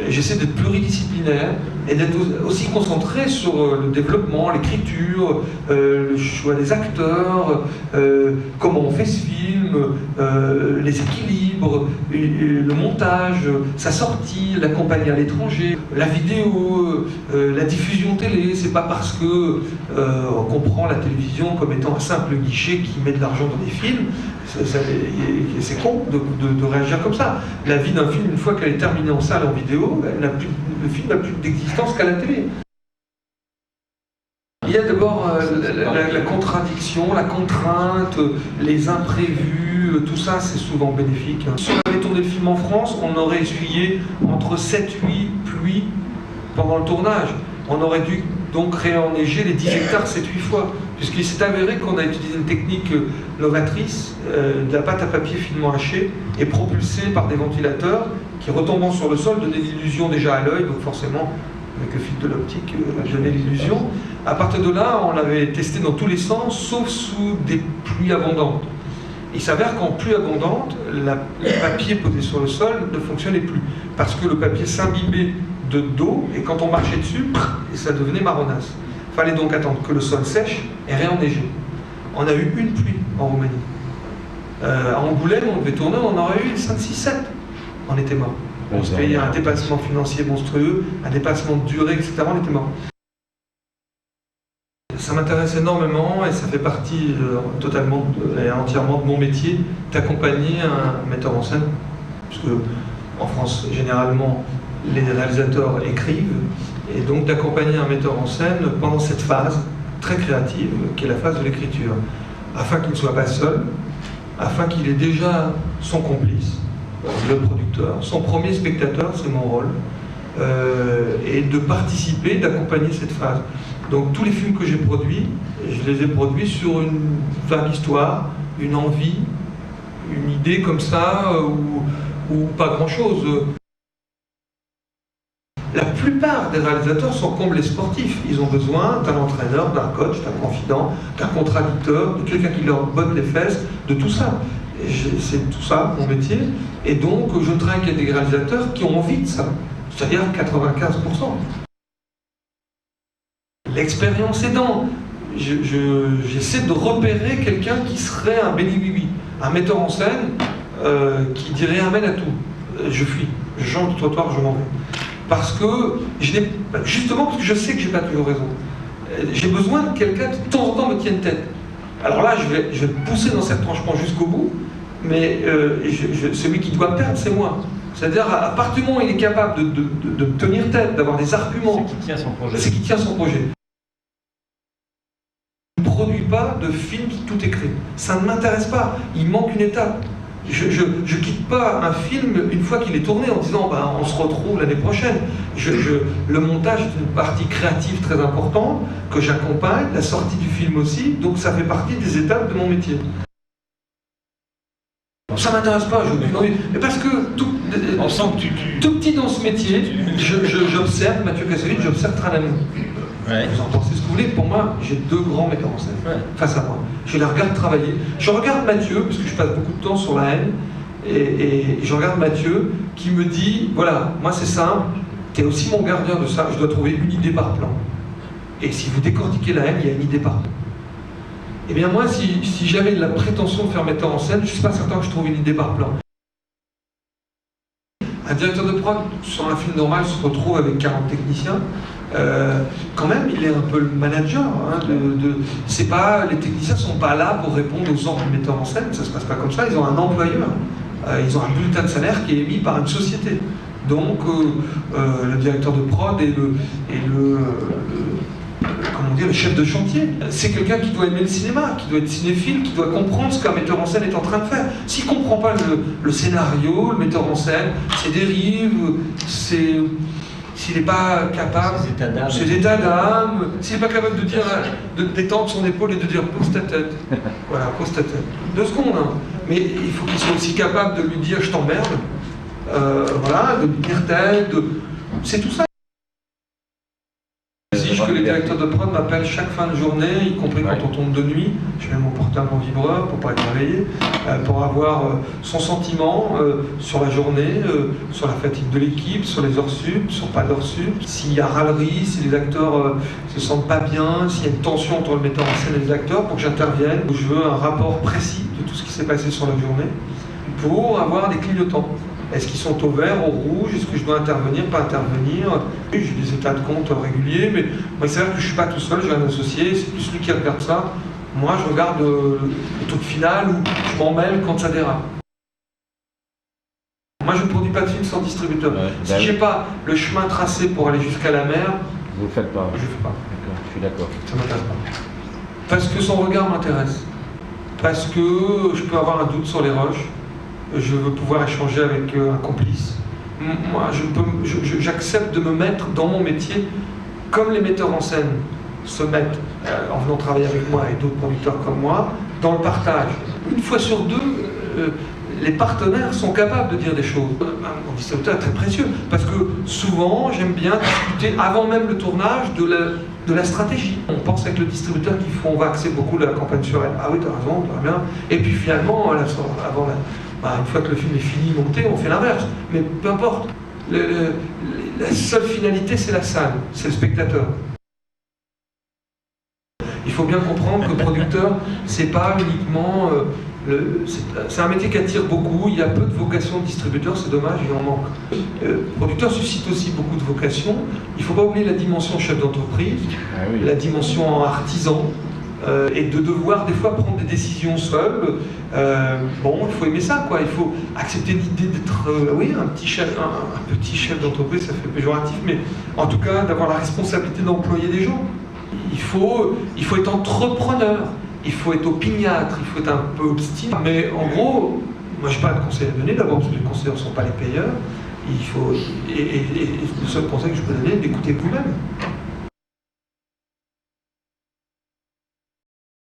J'essaie d'être pluridisciplinaire et d'être aussi concentré sur le développement, l'écriture, le choix des acteurs, comment on fait ce film, les équilibres, le montage, sa sortie, l'accompagner à l'étranger, la vidéo, la diffusion télé. C'est pas parce que qu'on prend la télévision comme étant un simple guichet qui met de l'argent dans des films. C'est con de réagir comme ça. La vie d'un film, une fois qu'elle est terminée en salle, en vidéo, le film n'a plus d'existence qu'à la télé. Il y a d'abord la contradiction, la contrainte, les imprévus, tout ça c'est souvent bénéfique. Si on avait tourné le film en France, on aurait essuyé entre 7-8 pluies pendant le tournage. On aurait dû donc réenneiger les 10 hectares 7-8 fois, puisqu'il s'est avéré qu'on a utilisé une technique novatrice, de la pâte à papier finement hachée et propulsée par des ventilateurs qui, retombant sur le sol, donnaient l'illusion déjà à l'œil, donc forcément, avec le filtre de l'optique, donnait l'illusion. À partir de là, on l'avait testé dans tous les sens, sauf sous des pluies abondantes. Il s'avère qu'en pluie abondante, le papier posé sur le sol ne fonctionnait plus, parce que le papier s'imbibait d'eau, et quand on marchait dessus, ça devenait marronasse. Il fallait donc attendre que le sol sèche et réenneiger. On a eu une pluie en Roumanie. À Angoulême, on devait tourner, on aurait eu 5, 6, 7. On était mort. On se payait un dépassement financier monstrueux, un dépassement de durée, etc. On était mort. Ça m'intéresse énormément et ça fait partie totalement et entièrement de mon métier d'accompagner un metteur en scène. Puisque en France, généralement, les réalisateurs écrivent, et donc d'accompagner un metteur en scène pendant cette phase très créative qui est la phase de l'écriture, afin qu'il ne soit pas seul, afin qu'il ait déjà son complice, le producteur, son premier spectateur, c'est mon rôle, et de participer, d'accompagner cette phase. Donc tous les films que j'ai produits, je les ai produits sur une vague histoire, une envie, une idée comme ça, ou pas grand-chose. La plupart des réalisateurs sont comme les sportifs. Ils ont besoin d'un entraîneur, d'un coach, d'un confident, d'un contradicteur, de quelqu'un qui leur botte les fesses, de tout ça. C'est tout ça mon métier. Et donc je travaille avec des réalisateurs qui ont envie de ça, c'est-à-dire 95%. L'expérience aidant, j'essaie de repérer quelqu'un qui serait un béni oui, un metteur en scène qui dirait amen à tout. Je fuis, je change de trottoir, je m'en vais. Parce que, justement parce que je sais que j'ai pas toujours raison. J'ai besoin de quelqu'un qui de temps en temps me tienne tête. Alors là, je vais pousser dans cette tranchement jusqu'au bout, mais celui qui doit perdre, c'est moi. C'est-à-dire, à partir du moment où il est capable de me tenir tête, d'avoir des arguments, c'est qui tient son projet. C'est qui tient son projet. Je ne produis pas de film qui tout écrit. Ça ne m'intéresse pas. Il manque une étape. Je ne quitte pas un film une fois qu'il est tourné en disant bah, on se retrouve l'année prochaine. Le montage est une partie créative très importante que j'accompagne, la sortie du film aussi, donc ça fait partie des étapes de mon métier. Ça m'intéresse pas, mais parce que on sent que tout petit dans ce métier, j'observe Mathieu Kassovitz, j'observe Tranamou. Ouais. Vous en pensez ce que vous voulez, pour moi, j'ai deux grands metteurs en scène face à moi. Je les regarde travailler. Je regarde Mathieu, parce que je passe beaucoup de temps sur la haine, et je regarde Mathieu qui me dit, voilà, moi c'est simple, tu es aussi mon gardien de ça, je dois trouver une idée par plan. Et si vous décortiquez la haine, il y a une idée par plan. Eh bien moi, si j'avais la prétention de faire metteur en scène, je ne suis pas certain que je trouve une idée par plan. Un directeur de prod, sur un film normal, se retrouve avec 40 techniciens. Quand même, il est un peu le manager. Hein, c'est pas, les techniciens ne sont pas là pour répondre aux ordres du metteur en scène, ça se passe pas comme ça. Ils ont un employeur, ils ont un bulletin de salaire qui est émis par une société. Donc, le directeur de prod et comment dire, le chef de chantier, c'est quelqu'un qui doit aimer le cinéma, qui doit être cinéphile, qui doit comprendre ce qu'un metteur en scène est en train de faire. S'il ne comprend pas le scénario, le metteur en scène, ses dérives, s'il n'est pas capable, ses états d'âme, s'il n'est pas capable de dire, de détendre son épaule et de dire pose ta tête. Voilà, pose ta tête. 2 secondes, hein. Mais il faut qu'il soit aussi capable de lui dire je t'emmerde, voilà, de lui tenir tête, c'est tout ça. Si je que les directeurs de prod m'appellent chaque fin de journée, y compris quand on tombe de nuit. Je mets mon portable en vibreur pour pas être réveillé, pour avoir son sentiment sur la journée, sur la fatigue de l'équipe, sur les heures sup, sur pas d'heures sup, s'il y a râlerie, si les acteurs se sentent pas bien, s'il y a une tension entre le metteur en scène et les acteurs, pour que j'intervienne. Je veux un rapport précis de tout ce qui s'est passé sur la journée pour avoir des clignotants. Est-ce qu'ils sont au vert, au rouge? Est-ce que je dois intervenir, pas intervenir? Oui, j'ai des états de compte réguliers, mais moi, c'est vrai que je ne suis pas tout seul, j'ai un associé, c'est plus lui qui regarde ça. Moi, je regarde le taux de finale ou je m'en mêle quand ça dérape. Moi, je ne produis pas de film sans distributeur. Si je n'ai pas le chemin tracé pour aller jusqu'à la mer, vous ne le faites pas. Je ne fais pas. D'accord, je suis d'accord. Ça ne m'intéresse pas. Parce que son regard m'intéresse. Parce que je peux avoir un doute sur les rushs. Je veux pouvoir échanger avec un complice. Moi, j'accepte de me mettre dans mon métier comme les metteurs en scène se mettent en venant travailler avec moi et d'autres producteurs comme moi, dans le partage. Une fois sur deux, les partenaires sont capables de dire des choses. Mon distributeur est très précieux parce que souvent, j'aime bien discuter avant même le tournage de la stratégie. On pense avec le distributeur qu'on va axer beaucoup la campagne sur elle. Ah oui, t'as raison, t'as bien. Et puis finalement, une fois que le film est fini, monté, on fait l'inverse. Mais peu importe. La seule finalité, c'est la salle, c'est le spectateur. Il faut bien comprendre que le producteur, c'est pas uniquement... c'est un métier qui attire beaucoup, il y a peu de vocations de distributeurs, c'est dommage, il en manque. Le producteur suscite aussi beaucoup de vocations. Il ne faut pas oublier la dimension chef d'entreprise, la dimension artisan, et de devoir des fois prendre des décisions seul. Il faut aimer ça, quoi. Il faut accepter l'idée d'être un petit chef d'entreprise, ça fait péjoratif, mais en tout cas d'avoir la responsabilité d'employer des gens. Il faut être entrepreneur, il faut être opiniâtre, il faut être un peu obstiné. Mais en gros, moi je n'ai pas de conseils à donner, d'abord parce que les conseillers ne sont pas les payeurs. Et le seul conseil que je peux donner, c'est d'écouter vous-même.